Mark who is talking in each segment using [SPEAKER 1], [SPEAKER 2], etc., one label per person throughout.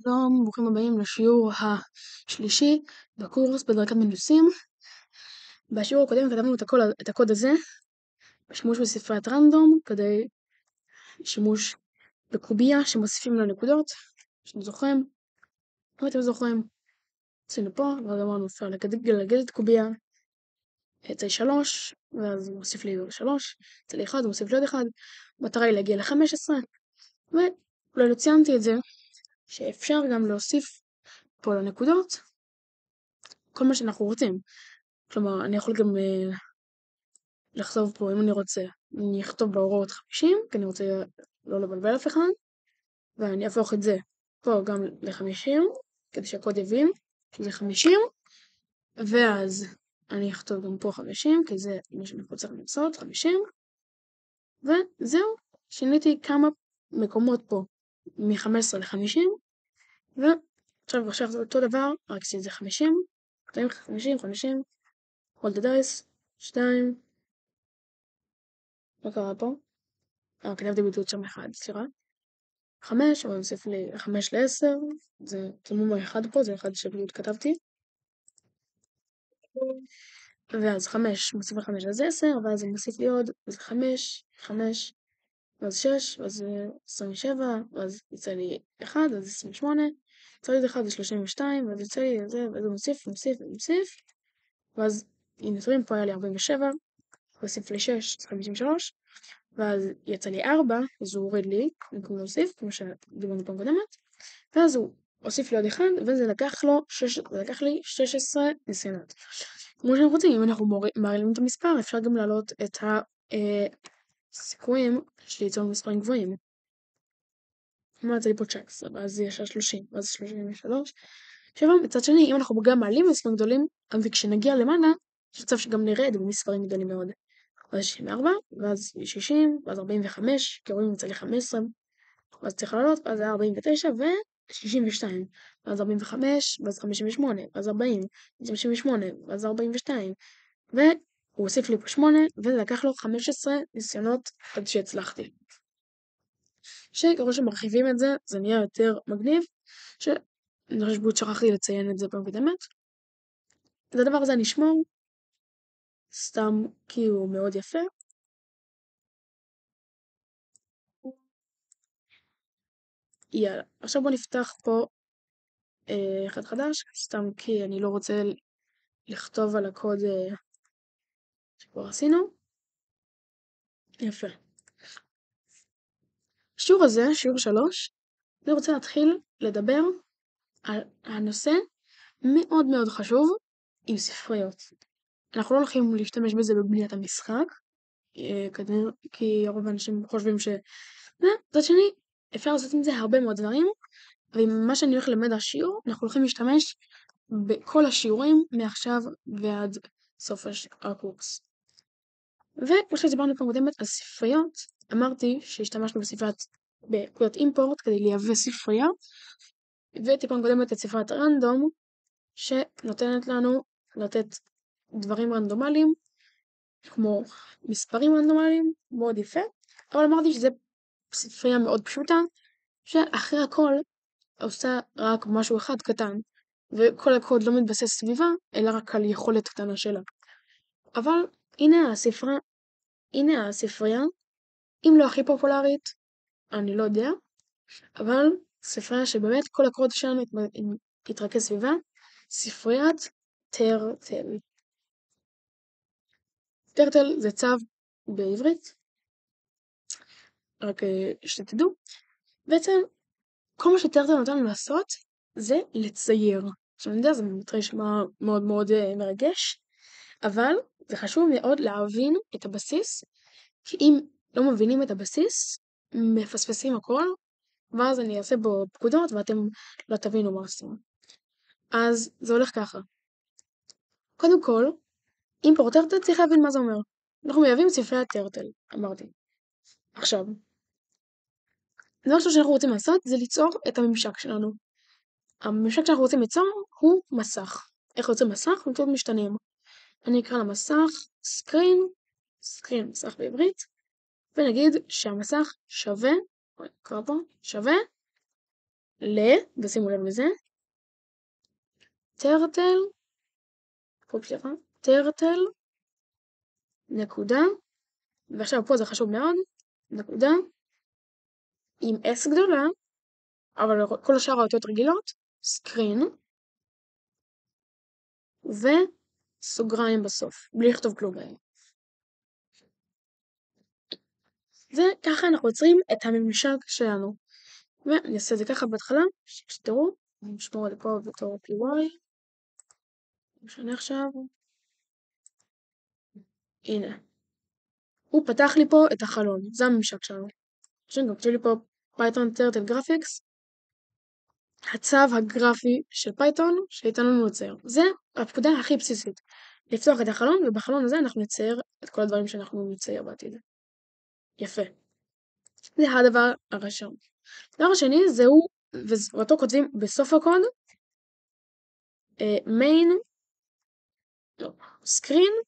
[SPEAKER 1] שלום, ברוכים הבאים לשיעור השלישי בקורס בדרגת מנוסים. בשיעור הקודם כתבנו את הקוד הזה בשימוש בספריית רנדום כדי שימוש בקוביה שמוסיפים לה נקודות. שאתם זוכרים? אם אתם זוכרים, עשינו פה, ואז אמרנו אפשר לגלגל את קוביה אצל 3, ואז הוא מוסיף לי 3, אצל 1 הוא מוסיף לי עוד 1. המטרה היא להגיע ל-15, ואולי לא ציינתי את זה, שאפשר גם להוסיף פה לנקודות כל מה שאנחנו רוצים. כלומר, אני יכול גם לכתוב פה, אם אני רוצה, אני אכתוב בהוראות 50, כי אני רוצה לא לבלבל אף אחד, ואני אהפוך את זה פה גם ל-50, כדי שהקוד יבין שזה 50, ואז אני אכתוב גם פה 50, כי זה מה שאנחנו צריכים לעשות, 50, וזהו, שיניתי כמה מקומות פה, מ-15 ל-50, ועכשיו זה אותו דבר, רק שזה 50, 50, hold the dice, 2, מה קרה פה? כתבתי בטעות שם 1, סליחה. 5, אבל נוסיף לי 5 ל-10, זה תלמום ה-1 פה, זה 1 שבדיוק כתבתי. ואז 5, מוסיף ל-5 אז 10, ואז אני מוסיף לי עוד, אז 5, 5, ואז 6, ואז 27, ואז יצא לי 1, אז 28, יצא לי 1 זה 32, ואז יצא לי זה, ואז מוסיף, ואז הנה תראים, פה היה לי 47, מוסיף לי 6, 53, ואז יצא לי 4, אז הוא הוריד לי, במקום להוסיף, כמו שדיברנו פעם קודמת, ואז הוא הוסיף לי עוד 1, וזה לקח לי 16 ניסיונות. כמו שאנחנו רוצים, אם אנחנו מעלים את המספר, אפשר גם להעלות את הסיכויים שליצור מספרים גבוהים. כלומר, יצא לי פה 19, ואז זה ישר 30, ואז 33. עכשיו, בצד שני, אם אנחנו גם מעלים מספרים גדולים, וכשנגיע למעלה, יש מצב שגם נרד במספרים גדולים מאוד. ואז 64, ואז 60, ואז 45, כי רואים יצא לי 15, ואז צריך לעלות, ואז 49 ו-62, ואז 45, ואז 58, ואז 40, ואז 58, ואז 42, והוא הוסיף לי פה 8, וזה לקח לו 15 ניסיונות עד שהצלחתי. שככל שמרחיבים את זה, זה נהיה יותר מגניב, שאני חושב שבוד שכחתי לציין את זה פעם קודמת. את הדבר הזה נשמור, סתם כי הוא מאוד יפה. יאללה, עכשיו בוא נפתח פה אחד חדש, סתם כי אני לא רוצה לכתוב על הקוד שכבר עשינו. יפה. שיעור הזה, שיעור 3, אני רוצה להתחיל לדבר על הנושא מאוד מאוד חשוב עם ספריות. אנחנו לא הולכים להשתמש בזה בבניית המשחק, כי רוב האנשים חושבים זאת שני, אפשר לעשות עם זה הרבה מאוד דברים, ועם מה שאני הולך ללמד השיעור, אנחנו הולכים להשתמש בכל השיעורים מעכשיו ועד סוף הקורס. וכמו שדיברנו פעם קודמת על ספריות, אמרתי שהשתמשנו בפקודת אימפורט כדי לייבא ספרייה, וטיפון קודמת את ספריית רנדום, שנותנת לנו לתת דברים רנדומליים, כמו מספרים רנדומליים, מאוד יפה, אבל אמרתי שזה ספרייה מאוד פשוטה, שאחרי הכל עושה רק משהו אחד קטן, וכל הקוד לא מתבסס סביבה, אלא רק על יכולת קטנה שלה. אבל הנה הספרייה, אם לא הכי פופולרית, אני לא יודע, אבל ספרייה שבאמת כל הקוד שלנו התרכז סביבה, ספריית טרטל. טרטל זה צו בעברית, רק שתדעו. בעצם כל מה שטרטל נותן לנו לעשות זה לצייר. עכשיו אני יודע, זה נשמע מאוד מאוד מרגש, אבל זה חשוב מאוד להבין את הבסיס, כי אם לא מבינים את הבסיס, מפספסים הכל, ואז אני אעשה בו פקודות ואתם לא תבינו מה עושים. אז זה הולך ככה. קודם כל, אימפורט טרטל צריך להבין מה זה אומר. אנחנו מייבאים ספריית טרטל, אמרתי. עכשיו, דבר שאנחנו רוצים לעשות זה ליצור את הממשק שלנו. הממשק שאנחנו רוצים ליצור הוא מסך. איך יוצא מסך? באמצעות משתנים. אני אקרא למסך screen, מסך בעברית, ונגיד שהמסך שווה, נקרא פה, שווה ושימו לב לזה, טרטל, נקודה, ועכשיו פה זה חשוב מאוד, נקודה, עם S גדולה, אבל כל השאר האותיות רגילות, סקרין, וסוגריים בסוף, בלי לכתוב כלום בהם. וככה אנחנו יוצרים את הממשק שלנו. ואני אעשה את זה ככה בהתחלה, שתראו, אני אשמור את זה פה בתור py. משנה עכשיו. הנה. הוא פתח לי פה את החלון, זה הממשק שלנו. עכשיו גם כתוב לי פה Python Turtle Graphics. הצו הגרפי של פייתון שייתן לנו לצייר. זה הפקודה הכי בסיסית. לפתוח את החלון, ובחלון הזה אנחנו נצייר את כל הדברים שאנחנו נצייר בעתיד. יפה. זה הדבר הראשון. הדבר השני זהו, ואותו כותבים בסוף הקוד, main, לא, screen,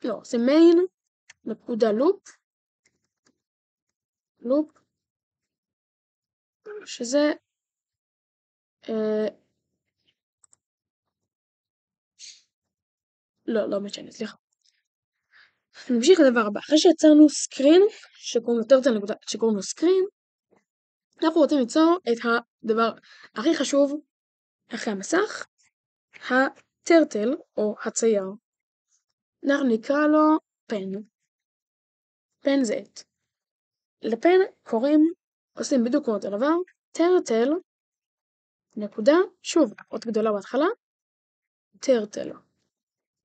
[SPEAKER 1] לא, זה main, נקודה לופ, שזה, לא משנה, סליחה. נמשיך לדבר הבא. אחרי שיצרנו סקרין, שקוראים לו סקרין, אנחנו רוצים ליצור את הדבר הכי חשוב אחרי המסך, הטרטל או הצייר. אנחנו נקרא לו פן. פן זה את. לפן עושים בדיוק כמו אותו דבר, טרטל, נקודה, שוב, אות גדולה בהתחלה, טרטל.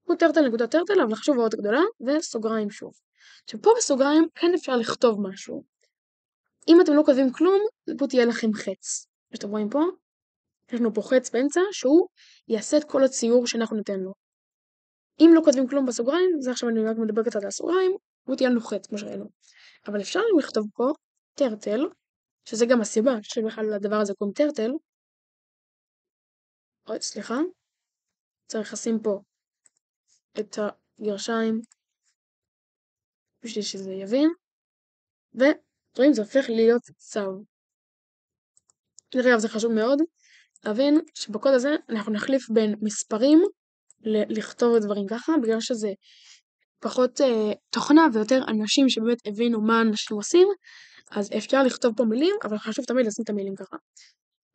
[SPEAKER 1] הוא טרטל נקודה טרטל, אבל חשוב האות גדולה, וסוגריים שוב. עכשיו פה בסוגריים כן אפשר לכתוב משהו. אם אתם לא כותבים כלום, פה תהיה לכם חץ. שאתם רואים פה, יש לנו פה חץ באמצע, שהוא יעשה את כל הציור שאנחנו ניתן לו. אם לא כותבים כלום בסוגריים, זה עכשיו אני רק מדבר קצת על הסוגריים, הוא תהיה לנו חץ, כמו שראינו. אבל אפשר לכתוב פה טרטל, שזה גם הסיבה שבכלל הדבר הזה קוראים טרטל. סליחה. צריך לשים פה את הגרשיים, בשביל שזה יבין. ורואים, זה הופך להיות צו. דרך אגב, זה חשוב מאוד להבין שבקוד הזה אנחנו נחליף בין מספרים לכתוב את דברים ככה, בגלל שזה פחות תוכנה ויותר אנשים שבאמת הבינו מה אנשים עושים, אז אפשר לכתוב פה מילים, אבל חשוב תמיד לשים את המילים ככה.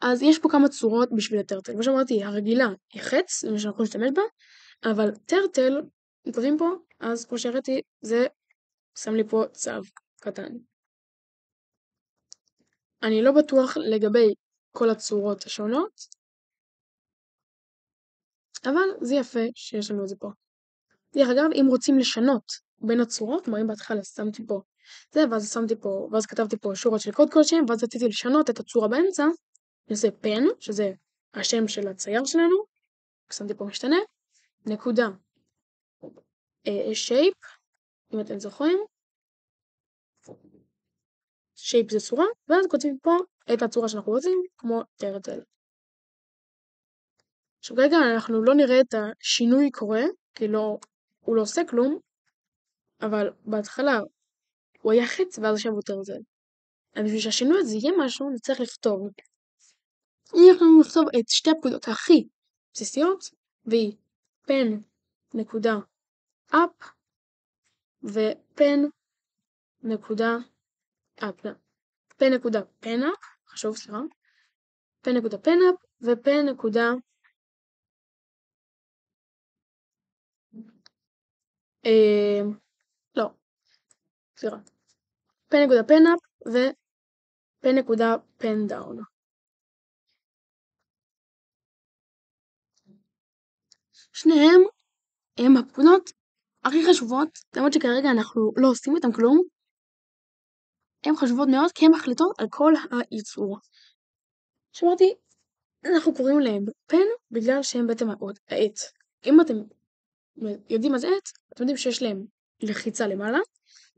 [SPEAKER 1] אז יש פה כמה צורות בשביל הטרטל. כמו שאמרתי, הרגילה היא חץ, זה מה שאנחנו נשתמש בה, אבל טרטל, אם כותבים פה, אז כמו שהראיתי, זה שם לי פה צו קטן. אני לא בטוח לגבי כל הצורות השונות, אבל זה יפה שיש לנו את זה פה. דרך אגב, אם רוצים לשנות בין הצורות, כלומר אם בהתחלה שמתי פה זה, ואז כתבתי פה שורות של קוד כלשהם, ואז רציתי לשנות את הצורה באמצע, אני עושה פן, שזה השם של הצייר שלנו, שמתי פה משתנה, נקודה, shape, אם אתם זוכרים, shape זה צורה, ואז כותבים פה את הצורה שאנחנו רוצים, כמו טרטל. עכשיו כרגע אנחנו לא נראה את השינוי קורה, כי הוא לא עושה כלום, אבל בהתחלה הוא היה חץ ואז עכשיו הוא טרטל. אבל בשביל שהשינוי הזה יהיה משהו, נצטרך לכתוב. אנחנו נכתוב את שתי הפקודות הכי בסיסיות, והיא פן נקודה up ופן נקודה up. פן נקודה פן up, חשוב סליחה. פן נקודה פן up ופן נקודה לא, סליחה. פן נקודה פן up ופן נקודה פן דאון. שניהם הם הפקודות הכי חשובות, למרות שכרגע אנחנו לא עושים איתם כלום. הן חשובות מאוד כי הן מחליטות על כל הייצור. שאמרתי, אנחנו קוראים להם פן בגלל שהם בעצם העט. אם אתם יודעים מה זה עט, אתם יודעים שיש להם לחיצה למעלה,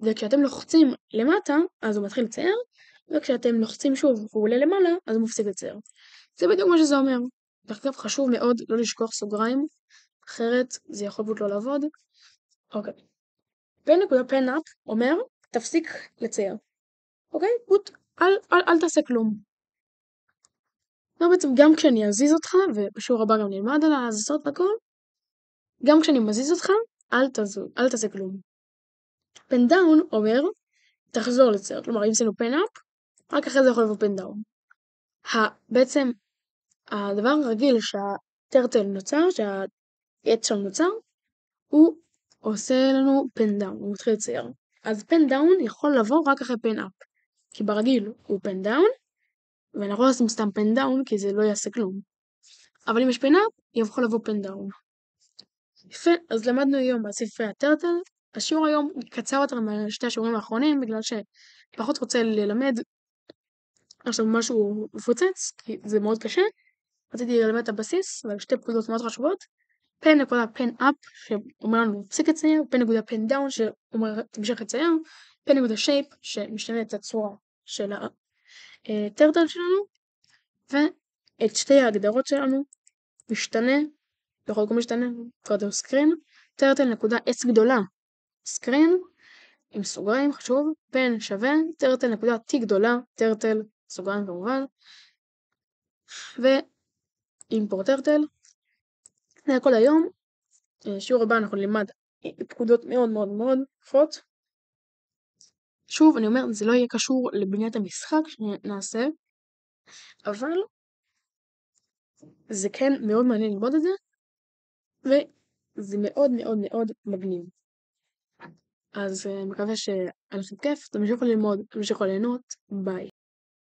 [SPEAKER 1] וכשאתם לוחצים למטה, אז הוא מתחיל לצייר, וכשאתם לוחצים שוב והוא עולה למעלה, אז הוא מפסיק לצייר. זה בדיוק מה שזה אומר. דרך אגב, חשוב מאוד לא לשכוח סוגריים, אחרת זה יכול פשוט לא לעבוד. אוקיי. פן נקודה פן אפ אומר, תפסיק לצייר. אוקיי? פוט. אל תעשה כלום. לא, בעצם גם כשאני אזיז אותך, ובשיעור הבא גם נלמד על ההזזות והכל, גם כשאני מזיז אותך, אל תעשה כלום. פן דאון אומר, תחזור לצייר. כלומר, אם עשינו פן אפ, רק אחרי זה יכול לבוא פן דאון. בעצם, הדבר הרגיל שהטרטל נוצר, שהעץ שם נוצר, הוא עושה לנו פן דאון, הוא מתחיל לצייר. אז פן דאון יכול לבוא רק אחרי פן אפ. כי ברגיל הוא פן דאון, ואנחנו לא עושים סתם פן דאון, כי זה לא יעשה כלום. אבל אם יש פן אפ, יכול לבוא פן דאון. יפה, אז למדנו היום על ספרי הטרטל. השיעור היום קצר יותר משתי השיעורים האחרונים, בגלל שפחות רוצה ללמד עכשיו משהו מפוצץ, כי זה מאוד קשה. רציתי ללמד את הבסיס, אבל שתי פקודות מאוד חשובות. פן נקודה פן אפ, שאומר לנו להפסיק לצייר, פן נקודה פן דאון, שאומר תמשך לצייר, פן נקודה שייפ, שמשתנה את הצורה של הטרטל שלנו, ואת שתי ההגדרות שלנו, משתנה, בכל מקום משתנה, קודם סקרין, טרטל נקודה S גדולה, סקרין, עם סוגריים, חשוב, פן שווה, טרטל נקודה T גדולה, טרטל, סוגריים כמובן, ואימפורט טרטל. זה הכל היום. שיעור הבא אנחנו נלמד פקודות מאוד מאוד מאוד יפות. שוב, אני אומר, זה לא יהיה קשור לבניית המשחק שנעשה, אבל זה כן מאוד מעניין ללמוד את זה, וזה מאוד מאוד מאוד מגניב. אז מקווה שהיה לכם כיף, תמשיכו ללמוד, תמשיכו ליהנות, ביי.